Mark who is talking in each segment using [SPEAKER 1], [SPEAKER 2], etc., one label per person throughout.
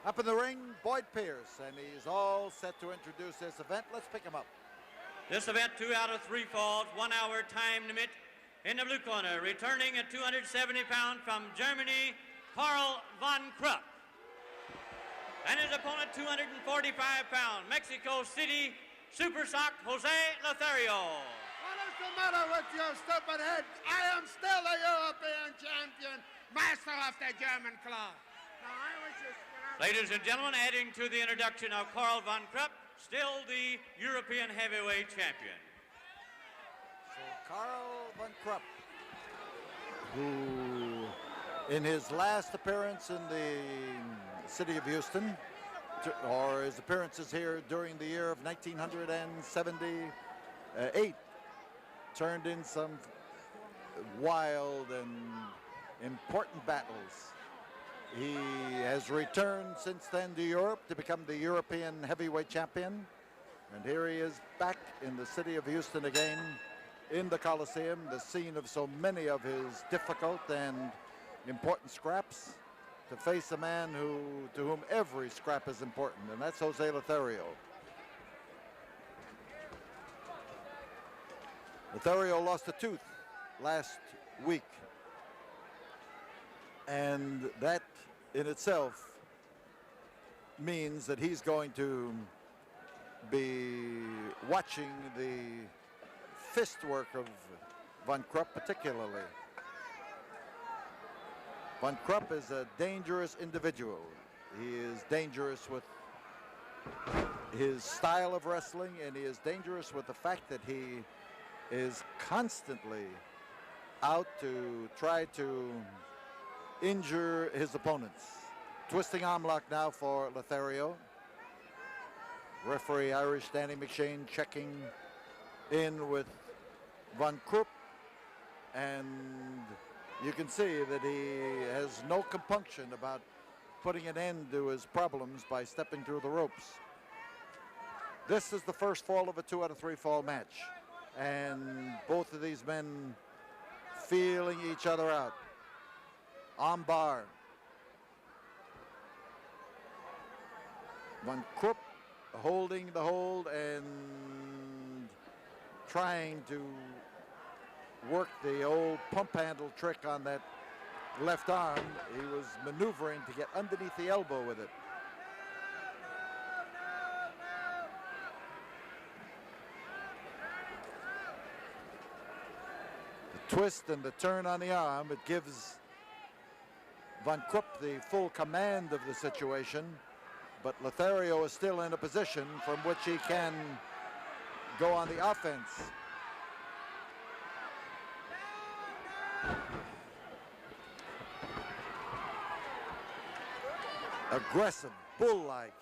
[SPEAKER 1] Up in the ring, Boyd Pierce, and he's all set to introduce this event. Let's pick him up.
[SPEAKER 2] This event, 2 out of 3 falls, 1 hour time limit. In the blue corner, returning at 270 pounds from Germany, Karl von Krupp. And his opponent, 245 pounds, Mexico City, Super Sock Jose Lothario.
[SPEAKER 3] What is the matter with you, stupid head? I am still the European champion, master of the German claw. Now, I was just...
[SPEAKER 2] Ladies and gentlemen, adding to the introduction of Karl von Krupp, still the European heavyweight champion.
[SPEAKER 1] So Karl von Krupp, who in his last appearance in the city of Houston, or his appearances here during the year of 1978, turned in some wild and important battles. He has returned since then to Europe to become the European heavyweight champion. And here he is back in the city of Houston again, in the Coliseum, the scene of so many of his difficult and important scraps, to face a man to whom every scrap is important, and that's Jose Lothario. Lothario lost a tooth last week, and that in itself means that he's going to be watching the fist work of von Krupp particularly. Von Krupp is a dangerous individual. He is dangerous with his style of wrestling, and he is dangerous with the fact that he is constantly out to try to injure his opponents. Twisting arm lock now for Lothario. Referee Irish Danny McShane checking in with von Krupp, and you can see that he has no compunction about putting an end to his problems by stepping through the ropes. This is the first fall of a 2 out of 3 fall match, and both of these men feeling each other out. On bar. Von Krupp holding the hold and trying to work the old pump handle trick on that left arm. He was maneuvering to get underneath the elbow with it. The twist and the turn on the arm, it gives von Krupp the full command of the situation, but Lothario is still in a position from which he can go on the offense. Aggressive, bull-like.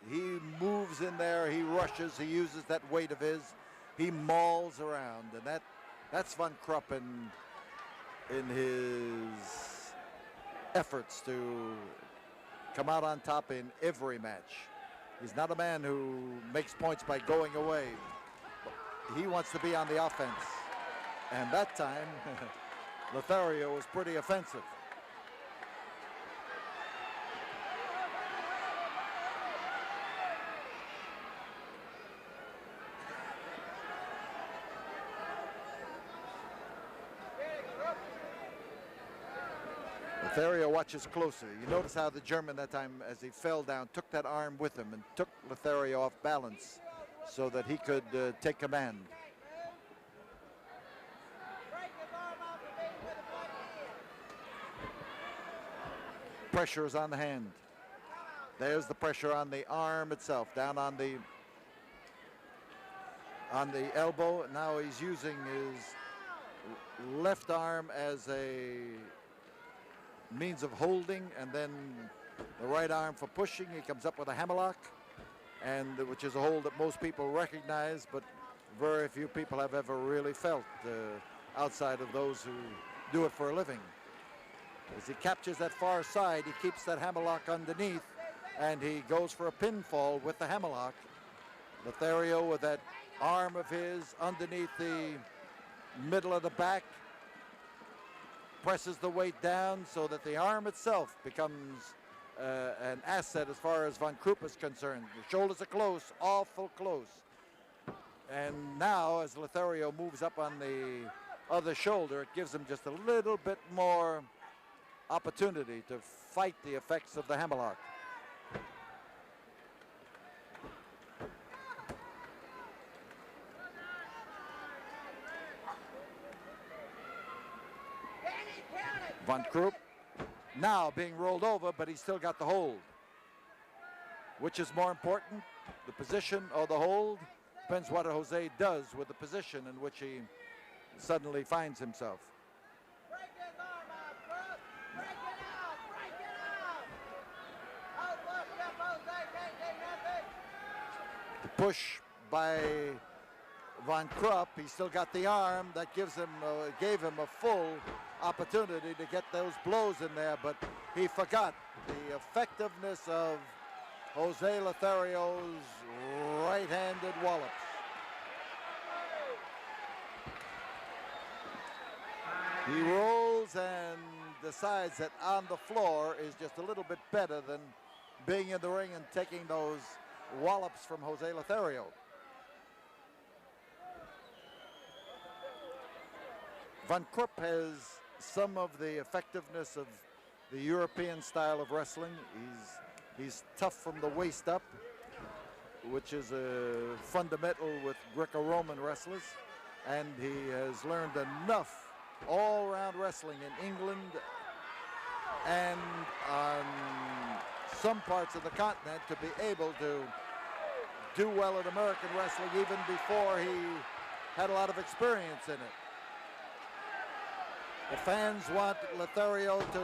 [SPEAKER 1] He moves in there, he rushes, he uses that weight of his, he mauls around, and that's von Krupp in his efforts to come out on top in every match. He's not a man who makes points by going away. He wants to be on the offense. And that time, Lothario was pretty offensive. Lothario watches closely. You notice how the German that time, as he fell down, took that arm with him and took Lothario off balance so that he could take command. Pressure is on the hand. There's the pressure on the arm itself, down on the elbow. Now he's using his left arm as a means of holding, and then the right arm for pushing. He comes up with a hammerlock, and which is a hold that most people recognize, but very few people have ever really felt outside of those who do it for a living. As he captures that far side, he keeps that hammerlock underneath, and he goes for a pinfall with the hammerlock. Lothario with that arm of his underneath the middle of the back, presses the weight down so that the arm itself becomes an asset as far as Von Krupp is concerned. The shoulders are close, awful close. And now as Lothario moves up on the other shoulder, it gives him just a little bit more opportunity to fight the effects of the hammerlock. Von Krupp now being rolled over, but he's still got the hold. Which is more important, the position or the hold? Depends what Jose does with the position in which he suddenly finds himself.
[SPEAKER 4] Break his arm out, Krupp. Break it out. Break it out. Out, push up, Jose. Can't do nothing.
[SPEAKER 1] The push by Von Krupp, he's still got the arm. That gave him a full opportunity to get those blows in there, but he forgot the effectiveness of Jose Lothario's right-handed wallops. He rolls and decides that on the floor is just a little bit better than being in the ring and taking those wallops from Jose Lothario. Von Krupp has some of the effectiveness of the European style of wrestling. He's tough from the waist up, which is a fundamental with Greco-Roman wrestlers. And he has learned enough all-around wrestling in England and on some parts of the continent to be able to do well at American wrestling even before he had a lot of experience in it. The fans want Lothario to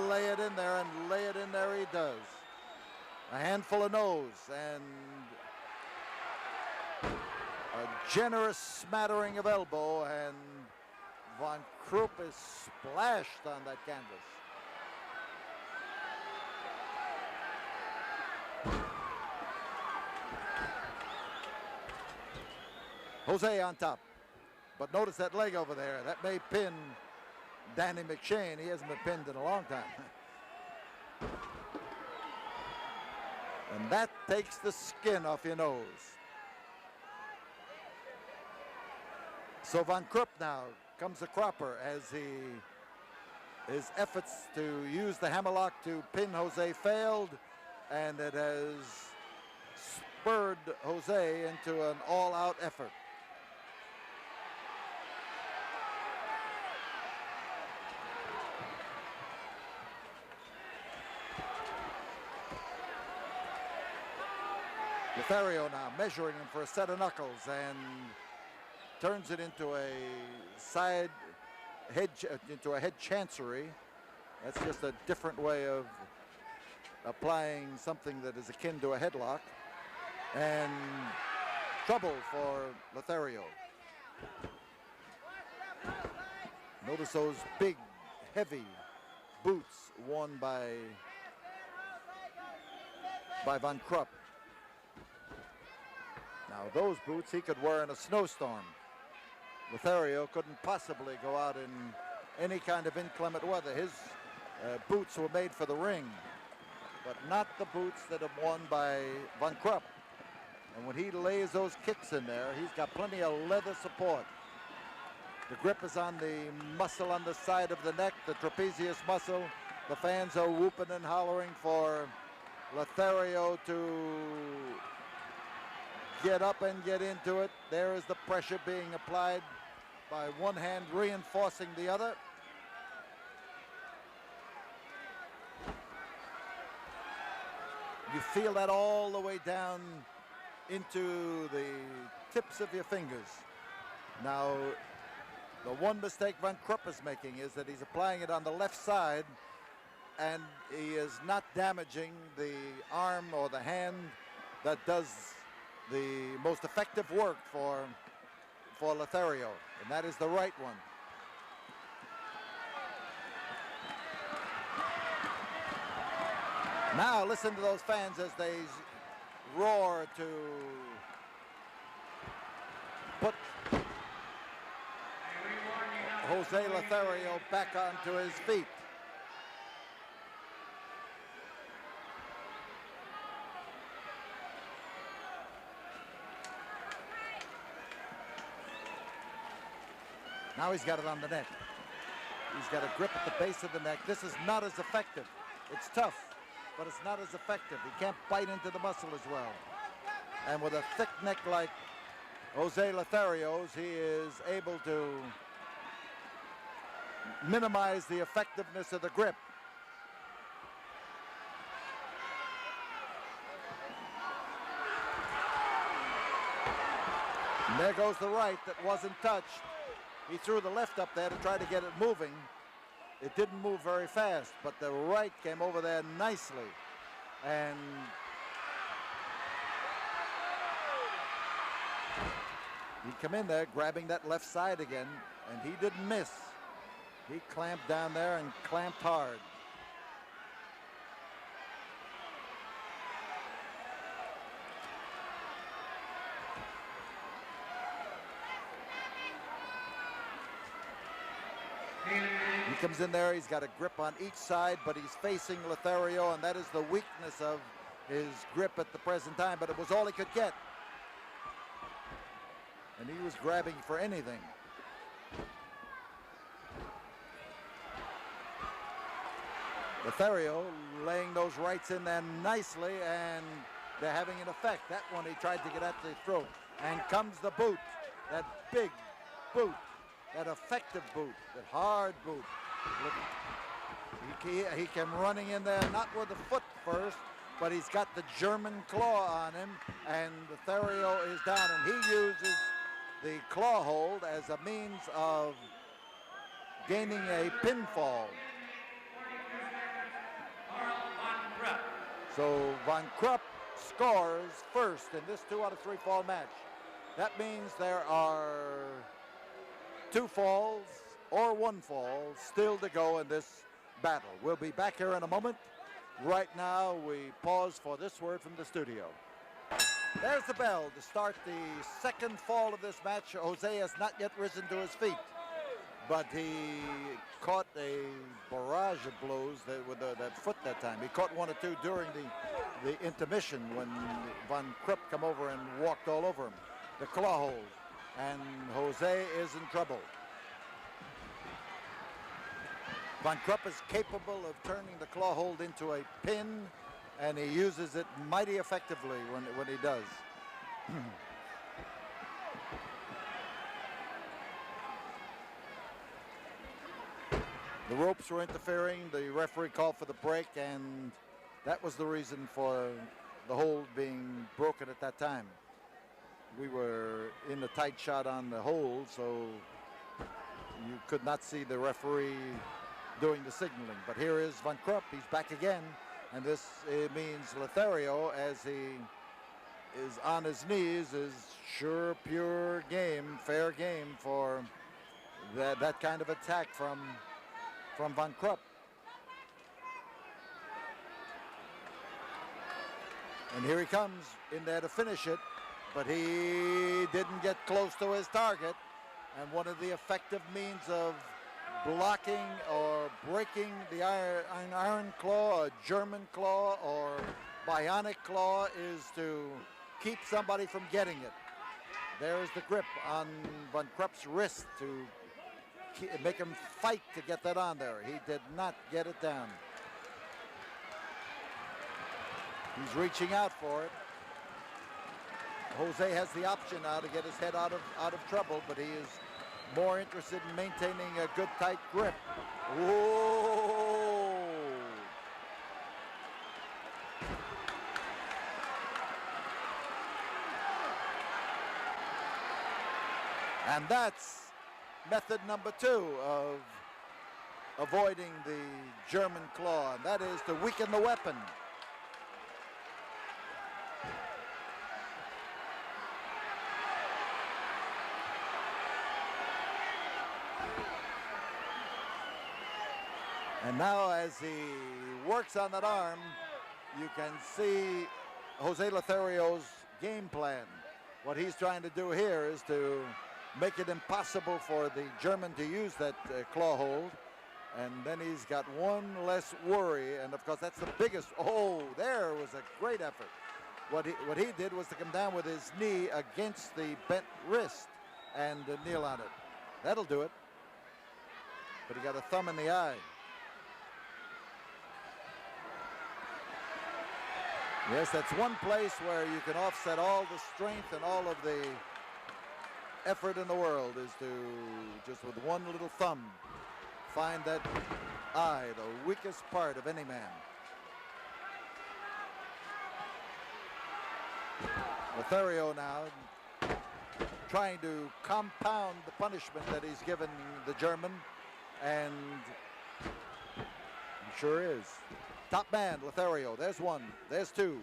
[SPEAKER 1] lay it in there, and lay it in there he does. A handful of nose and a generous smattering of elbow, and Von Krupp is splashed on that canvas. Jose on top, but notice that leg over there. That may pin Danny McShane. He hasn't been pinned in a long time. And that takes the skin off your nose. So Von Krupp now comes a cropper as his efforts to use the hammerlock to pin Jose failed, and it has spurred Jose into an all-out effort. Lothario now measuring him for a set of knuckles and turns it into a side head, into a head chancery. That's just a different way of applying something that is akin to a headlock. And trouble for Lothario. Notice those big, heavy boots worn by Von Krupp. Now those boots he could wear in a snowstorm. Lothario couldn't possibly go out in any kind of inclement weather. His boots were made for the ring, but not the boots that are worn by Von Krupp. And when he lays those kicks in there, he's got plenty of leather support. The grip is on the muscle on the side of the neck, the trapezius muscle. The fans are whooping and hollering for Lothario to get up and get into it. There is the pressure being applied by one hand reinforcing the other. You feel that all the way down into the tips of your fingers. Now, the one mistake Von Krupp is making is that he's applying it on the left side, and he is not damaging the arm or the hand that does the most effective work for Lothario, and that is the right one. Now listen to those fans as they roar to put Jose Lothario back onto his feet. Now he's got it on the neck. He's got a grip at the base of the neck. This is not as effective. It's tough, but it's not as effective. He can't bite into the muscle as well. And with a thick neck like Jose Lothario's, he is able to minimize the effectiveness of the grip. And there goes the right that wasn't touched. He threw the left up there to try to get it moving. It didn't move very fast, but the right came over there nicely. And he come in there grabbing that left side again, and he didn't miss. He clamped down there and clamped hard. He comes in there, he's got a grip on each side, but he's facing Lothario, and that is the weakness of his grip at the present time, but it was all he could get. And he was grabbing for anything. Lothario laying those rights in there nicely, and they're having an effect. That one he tried to get at the throat. And comes the boot, that big boot, that effective boot, that hard boot. Look, he came running in there, not with the foot first, but he's got the German claw on him, and Lothario is down, and he uses the claw hold as a means of gaining a pinfall. So Von Krupp scores first in this 2 out of 3 fall match. That means there are 2 falls or 1 fall still to go in this battle. We'll be back here in a moment. Right now, we pause for this word from the studio. There's the bell to start the second fall of this match. Jose has not yet risen to his feet, but he caught a barrage of blows with that foot that time. He caught 1 or 2 during the intermission when Von Krupp come over and walked all over him. The claw hold, and Jose is in trouble. Von Krupp is capable of turning the claw hold into a pin, and he uses it mighty effectively when he does. The ropes were interfering. The referee called for the break, and that was the reason for the hold being broken at that time. We were in a tight shot on the hold, so you could not see the referee doing the signaling. But here is Von Krupp. He's back again, and this means Lothario, as he is on his knees, is sure pure game, fair game for that kind of attack from Von Krupp. And here he comes in there to finish it, but he didn't get close to his target. And one of the effective means of blocking or breaking the iron claw, a German claw, or bionic claw is to keep somebody from getting it. There's the grip on Von Krupp's wrist to make him fight to get that on there. He did not get it down. He's reaching out for it. Jose has the option now to get his head out of trouble, but he is more interested in maintaining a good tight grip. Whoa! And that's method number 2 of avoiding the German claw, and that is to weaken the weapon. And now as he works on that arm, you can see Jose Lothario's game plan. What he's trying to do here is to make it impossible for the German to use that claw hold. And then he's got one less worry. And of course, that's the biggest. Oh, there was a great effort. What he did was to come down with his knee against the bent wrist and kneel on it. That'll do it. but he got a thumb in the eye. Yes, that's one place where you can offset all the strength and all of the effort in the world, is to just with one little thumb find that eye, the weakest part of any man. Lothario now trying to compound the punishment that he's given the German, and he sure is. Top man, Lothario. There's one. There's two.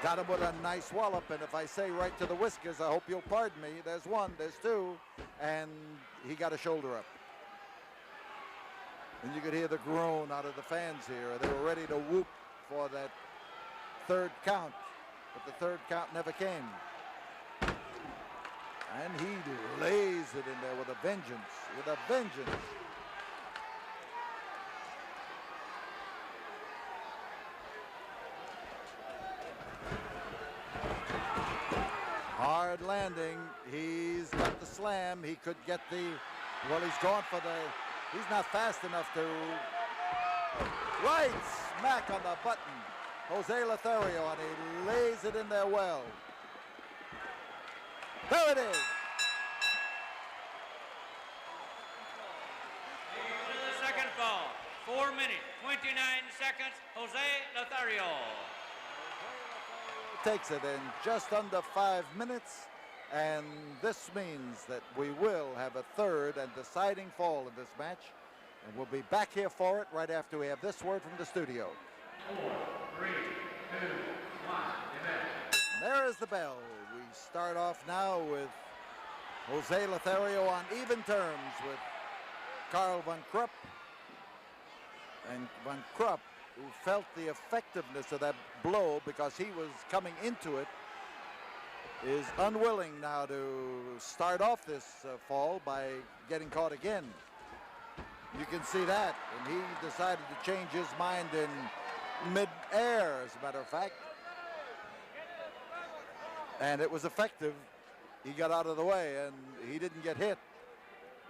[SPEAKER 1] Got him with a nice wallop, and if I say right to the whiskers, I hope you'll pardon me. There's one, there's two, and he got a shoulder up. And you could hear the groan out of the fans here. They were ready to whoop for that third count, but the third count never came. And he lays it in there with a vengeance, with a vengeance. Hard landing. He's got the slam. He could get the, well, he's gone for the, he's not fast enough to, right smack on the button. Jose Lothario, and he lays it in there well. There it is.
[SPEAKER 2] The second fall, 4 minutes, 29 seconds, Jose Lothario.
[SPEAKER 1] Takes it in just under 5 minutes, and this means that we will have a third and deciding fall in this match, and we'll be back here for it right after we have this word from the studio.
[SPEAKER 2] 4, 3, 2, 1, event.
[SPEAKER 1] There is the bell. We start off now with Jose Lothario on even terms with Karl von Krupp, and von Krupp, who felt the effectiveness of that blow because he was coming into it, is unwilling now to start off this fall by getting caught again. You can see that, and he decided to change his mind in mid-air, as a matter of fact. And it was effective. He got out of the way, and he didn't get hit.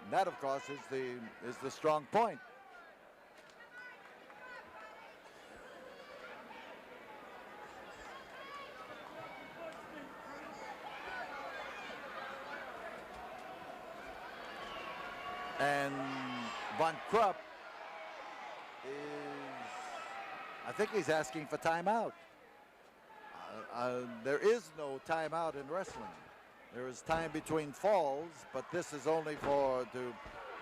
[SPEAKER 1] And that, of course, is the strong point. And von Krupp is, I think he's asking for timeout. There is no timeout in wrestling. There is time between falls, but this is only to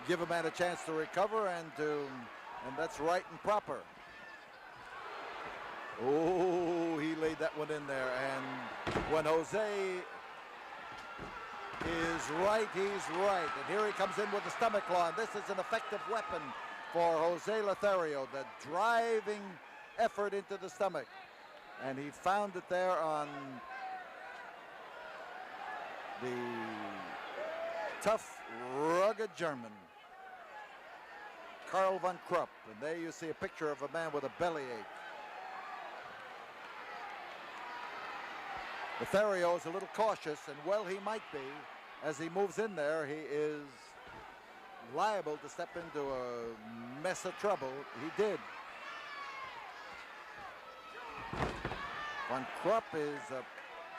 [SPEAKER 1] give a man a chance to recover, and that's right and proper. Oh, he laid that one in there, and when Jose is right, he's right. And here he comes in with the stomach claw, and this is an effective weapon for Jose Lothario, the driving effort into the stomach. And he found it there on the tough, rugged German, Karl von Krupp. And there you see a picture of a man with a bellyache. Lothario is a little cautious, and well he might be. As he moves in there, he is liable to step into a mess of trouble. He did. Von Krupp is a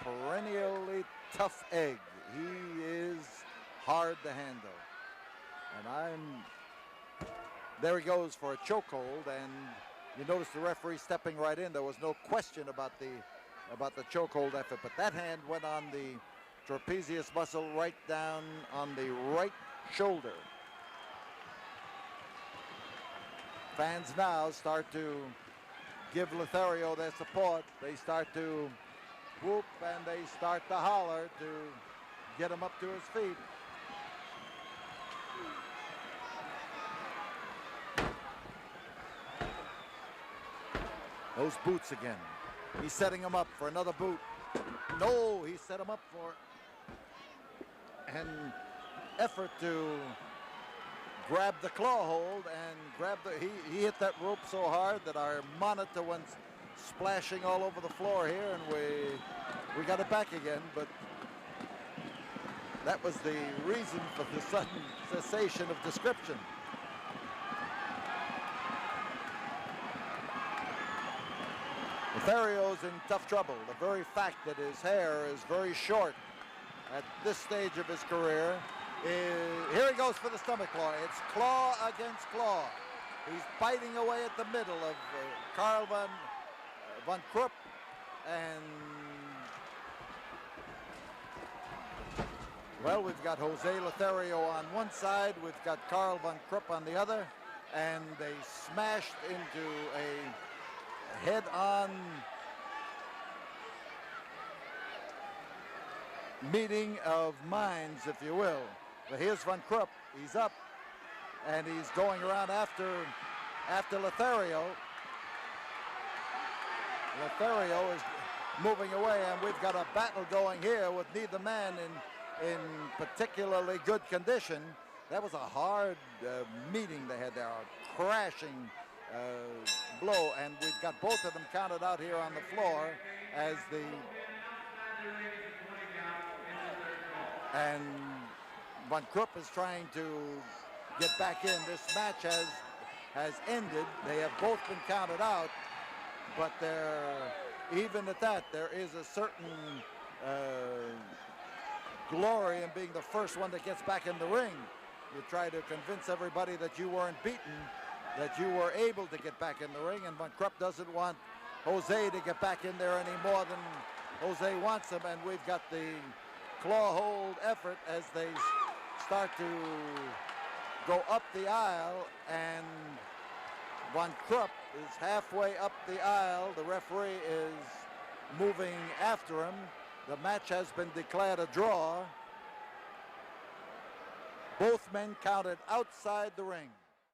[SPEAKER 1] perennially tough egg. He is hard to handle. And there he goes for a chokehold, and you notice the referee stepping right in. There was no question about the chokehold effort, but that hand went on the trapezius muscle right down on the right shoulder. Fans now start to give Lothario their support. They start to whoop, and they start to holler to get him up to his feet. Those boots again. He's setting him up for another boot. No, he set him up for an effort to grabbed the claw hold and grabbed he hit that rope so hard that our monitor went splashing all over the floor here, and we got it back again, but that was the reason for the sudden cessation of description. Lothario's in tough trouble. The very fact that his hair is very short at this stage of his career is, here he goes for the stomach claw. It's claw against claw. He's biting away at the middle of Karl von Krupp, and well, we've got Jose Lothario on one side, we've got Karl von Krupp on the other, and they smashed into a head-on meeting of minds, if you will. But here's von Krupp. He's up, and he's going around after Lothario. Lothario is moving away, and we've got a battle going here with neither man in particularly good condition. That was a hard meeting they had there, a crashing blow, and we've got both of them counted out here on the floor as and von Krupp is trying to get back in. This match has ended. They have both been counted out, but even at that, there is a certain glory in being the first one that gets back in the ring. You try to convince everybody that you weren't beaten, that you were able to get back in the ring, and von Krupp doesn't want Jose to get back in there any more than Jose wants him, and we've got the claw hold effort as they start to go up the aisle, and von Krupp is halfway up the aisle. The referee is moving after him. The match has been declared a draw. Both men counted outside the ring.